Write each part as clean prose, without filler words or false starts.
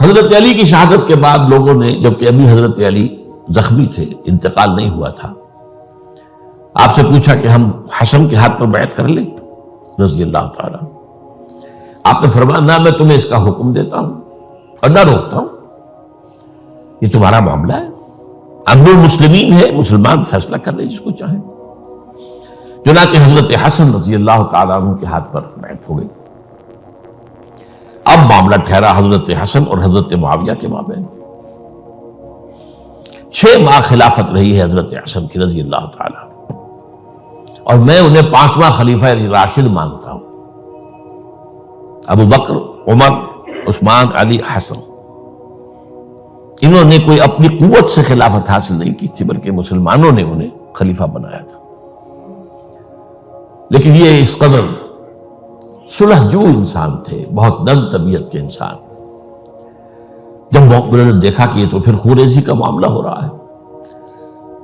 حضرت علی کی شہادت کے بعد لوگوں نے، جبکہ ابھی حضرت علی زخمی تھے، انتقال نہیں ہوا تھا، آپ سے پوچھا کہ ہم حسن کے ہاتھ پر بیعت کر لیں رضی اللہ تعالیٰ. آپ نے فرمایا نہ، میں تمہیں اس کا حکم دیتا ہوں اور نہ روکتا ہوں، یہ تمہارا معاملہ ہے، امر المسلمین ہے، مسلمان فیصلہ کر لیں جس کو چاہیں. چنانچہ حضرت حسن رضی اللہ تعالیٰ عنہ کے ہاتھ پر بیعت ہو گئی. اب معاملہ ٹھہرا حضرت حسن اور حضرت معاویہ کے مابین. 6 ماہ خلافت رہی ہے حضرت حسن کی رضی اللہ تعالیٰ عنہ، اور میں انہیں 5واں خلیفہ راشد مانتا ہوں. ابو بکر، عمر، عثمان، علی، حسن، انہوں نے کوئی اپنی قوت سے خلافت حاصل نہیں کی تھی، بلکہ مسلمانوں نے انہیں خلیفہ بنایا تھا. لیکن یہ اس قدر صلح جو انسان تھے، بہت نرم طبیعت کے انسان، جب انہوں نے دیکھا کہ یہ تو پھر خوریزی کا معاملہ ہو رہا ہے.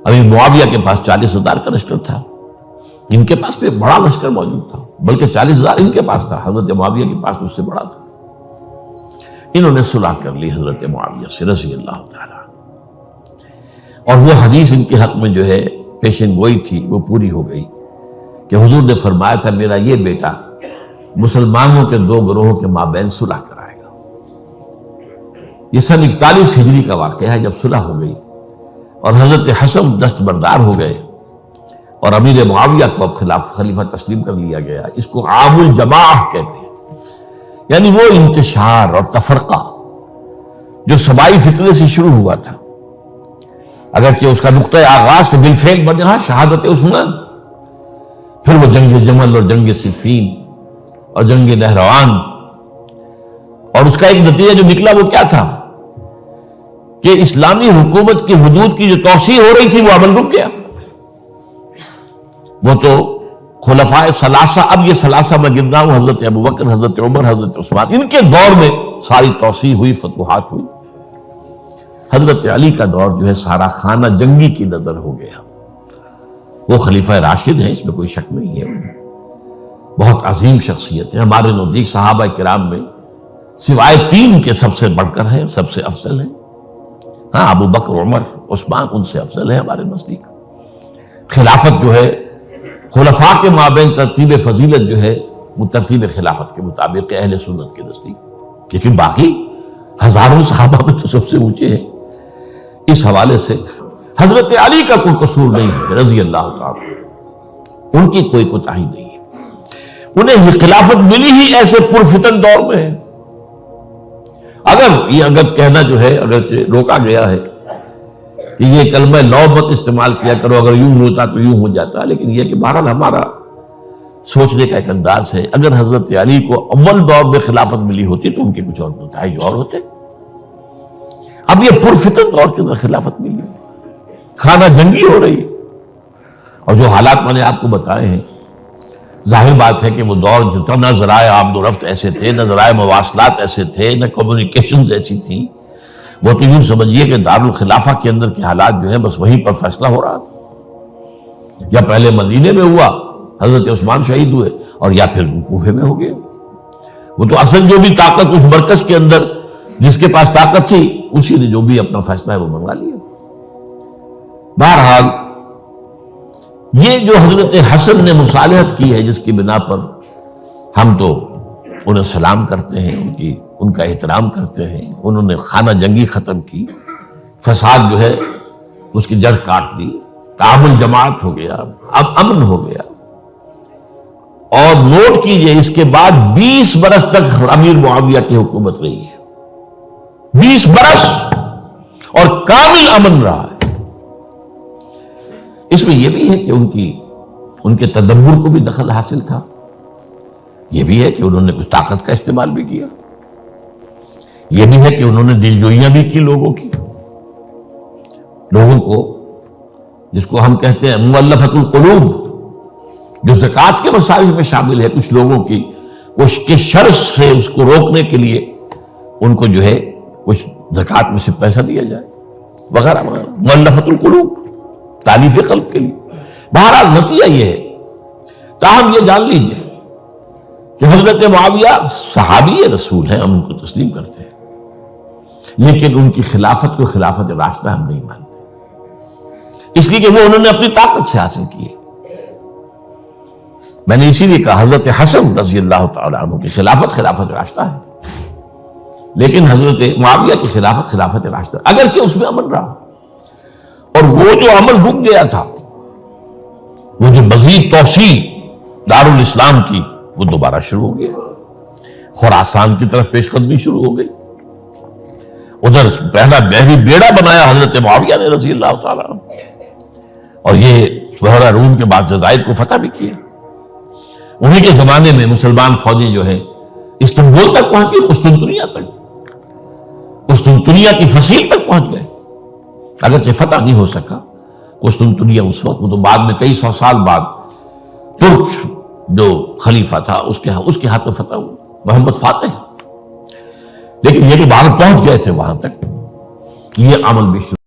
ابھی معاویہ کے پاس 40,000 کا لشکر تھا، ان کے پاس بھی بڑا لشکر موجود تھا، بلکہ 40,000 ان کے پاس تھا، حضرت معاویہ کے پاس اس سے بڑا تھا. انہوں نے صلح کر لی حضرت معاویہ سے رضی اللہ تعالیٰ، اور وہ حدیث ان کے حق میں جو ہے پیشن گوئی تھی وہ پوری ہو گئی کہ حضور نے فرمایا تھا میرا یہ بیٹا مسلمانوں کے 2 گروہوں کے مابین صلح کرائے گا. یہ سن 41 ہجری کا واقعہ ہے جب صلح ہو گئی اور حضرت حسن دستبردار ہو گئے اور امیر معاویہ کو اب خلیفہ تسلیم کر لیا گیا. اس کو عام الجماع کہتے ہیں، یعنی وہ انتشار اور تفرقہ جو سبائی فتنے سے شروع ہوا تھا، اگرچہ اس کا نقطہ آغاز تو بالفعل بنا شہادت عثمان، پھر وہ جنگ جمل اور جنگ صفین اور جنگ نہروان، اور اس کا ایک نتیجہ جو نکلا وہ کیا تھا کہ اسلامی حکومت کی حدود کی جو توسیع ہو رہی تھی وہ عمل رک گیا. وہ تو خلفائے ثلاثہ، اب یہ ثلاثہ میں گن رہا ہوں، حضرت ابوبکر، حضرت عمر، حضرت عثمان، ان کے دور میں ساری توسیع ہوئی، فتوحات ہوئی. حضرت علی کا دور جو ہے سارا خانہ جنگی کی نظر ہو گیا. وہ خلیفہ راشد ہیں، اس میں کوئی شک نہیں ہے، بہت عظیم شخصیت ہے، ہمارے نزدیک صحابہ کرام میں سوائے 3 کے سب سے بڑھ کر ہیں، سب سے افضل ہیں. ہاں، ابو بکر، عمر، عثمان ان سے افضل ہیں ہمارے نزدیک. خلافت جو ہے خلفاء کے مابین ترتیب فضیلت جو ہے وہ ترتیب خلافت کے مطابق اہل سنت کے نزدیک، لیکن باقی ہزاروں صحابہ میں تو سب سے اونچے ہیں. اس حوالے سے حضرت علی کا کوئی قصور نہیں ہے رضی اللہ تعالی، ان کی کوئی کوتاہی نہیں ہے. انہیں یہ خلافت ملی ہی ایسے پرفتن دور میں ہے. اگر کہنا جو ہے اگر روکا گیا ہے کہ یہ کلمہ لو مت استعمال کیا کرو، اگر یوں ہوتا تو یوں ہو جاتا، لیکن یہ کہ بہرحال ہمارا سوچنے کا ایک انداز ہے. اگر حضرت علی کو اول دور میں خلافت ملی ہوتی تو ان کے کچھ اور نتائج اور ہوتے. اب یہ پرفتن دور کے اندر خلافت ملی، خانہ جنگی ہو رہی ہے، اور جو حالات میں نے آپ کو بتائے ہیں، ظاہر بات ہے کہ وہ دور جو نہ ذرائع آمد و رفت ایسے تھے، نہ ذرائع مواصلات ایسے تھے، نہ کمیونیکیشنز ایسی تھیں. وہ تو یوں سمجھیے کہ دارالخلافہ کے اندر کے حالات جو ہیں بس وہیں پر فیصلہ ہو رہا تھا. یا پہلے مدینے میں ہوا، حضرت عثمان شہید ہوئے، اور یا پھر کوفے میں ہو گئے. وہ تو اصل جو بھی طاقت اس مرکز کے اندر جس کے پاس طاقت تھی اسی نے جو بھی اپنا فیصلہ ہے وہ منگوا لیا. بہرحال یہ جو حضرت حسن نے مصالحت کی ہے، جس کی بنا پر ہم تو انہیں سلام کرتے ہیں، ان کا احترام کرتے ہیں، انہوں نے خانہ جنگی ختم کی، فساد جو ہے اس کی جڑ کاٹ دی، تعامل جماعت ہو گیا، اب امن ہو گیا. اور نوٹ کیجئے اس کے بعد 20 برس تک امیر معاویہ کی حکومت رہی ہے، 20 برس، اور کامل امن رہا ہے. اس میں یہ بھی ہے کہ ان کے تدبر کو بھی دخل حاصل تھا. یہ بھی ہے کہ انہوں نے کچھ طاقت کا استعمال بھی کیا. یہ بھی ہے کہ انہوں نے دلجوئیاں بھی کی لوگوں کی، لوگوں کو جس کو ہم کہتے ہیں مؤلفۃ القلوب، جو زکوٰۃ کے مسائل میں شامل ہے، کچھ لوگوں کی کے شر سے اس کو روکنے کے لیے ان کو جو ہے کچھ زکوٰۃ میں سے پیسہ دیا جائے وغیرہ وغیرہ، مؤلفۃ القلوب، تالیف قلب کے لیے. بہرحال نتیجہ یہ ہے. تاہم یہ جان لیجئے کہ حضرت معاویہ صحابی رسول ہیں، ہم ان کو تسلیم کرتے ہیں، لیکن ان کی خلافت کو خلافت راشدہ ہم نہیں مانتے، اس لیے کہ وہ انہوں نے اپنی طاقت سے حاصل کی ہے۔ میں نے اسی لیے کہا حضرت حسن رضی اللہ تعالیٰ عنہ کی خلافت خلافت راشدہ ہے، لیکن حضرت معاویہ کی خلافت خلافت راشدہ، اگرچہ اس میں عمل رہا، اور وہ جو عمل رک گیا تھا، وہ جو مزید توسیع دارالاسلام کی، وہ دوبارہ شروع ہو گیا، خراسان کی طرف پیش قدمی شروع ہو گئی، ادھر پہلا بحری بیڑا بنایا حضرت معاویہ نے رضی اللہ تعالیٰ عنہ، اور یہ بحیرہ روم کے بعد جزائر کو فتح بھی کیا۔ انہی کے زمانے میں مسلمان فوجی جو ہے استنبول تک پہنچ گئے، قسطنطنیہ تک، قسطنطنیہ کی فصیل تک پہنچ گئے، اگرچہ فتح نہیں ہو سکا قسطنطنیہ اس وقت، وہ تو بعد میں کئی سو سال بعد ترک جو خلیفہ تھا اس کے ہاتھوں فتح ہوا، محمد فاتح، لیکن یہ کہ باہر پہنچ گئے تھے وہاں تک، یہ عمل بھی شروع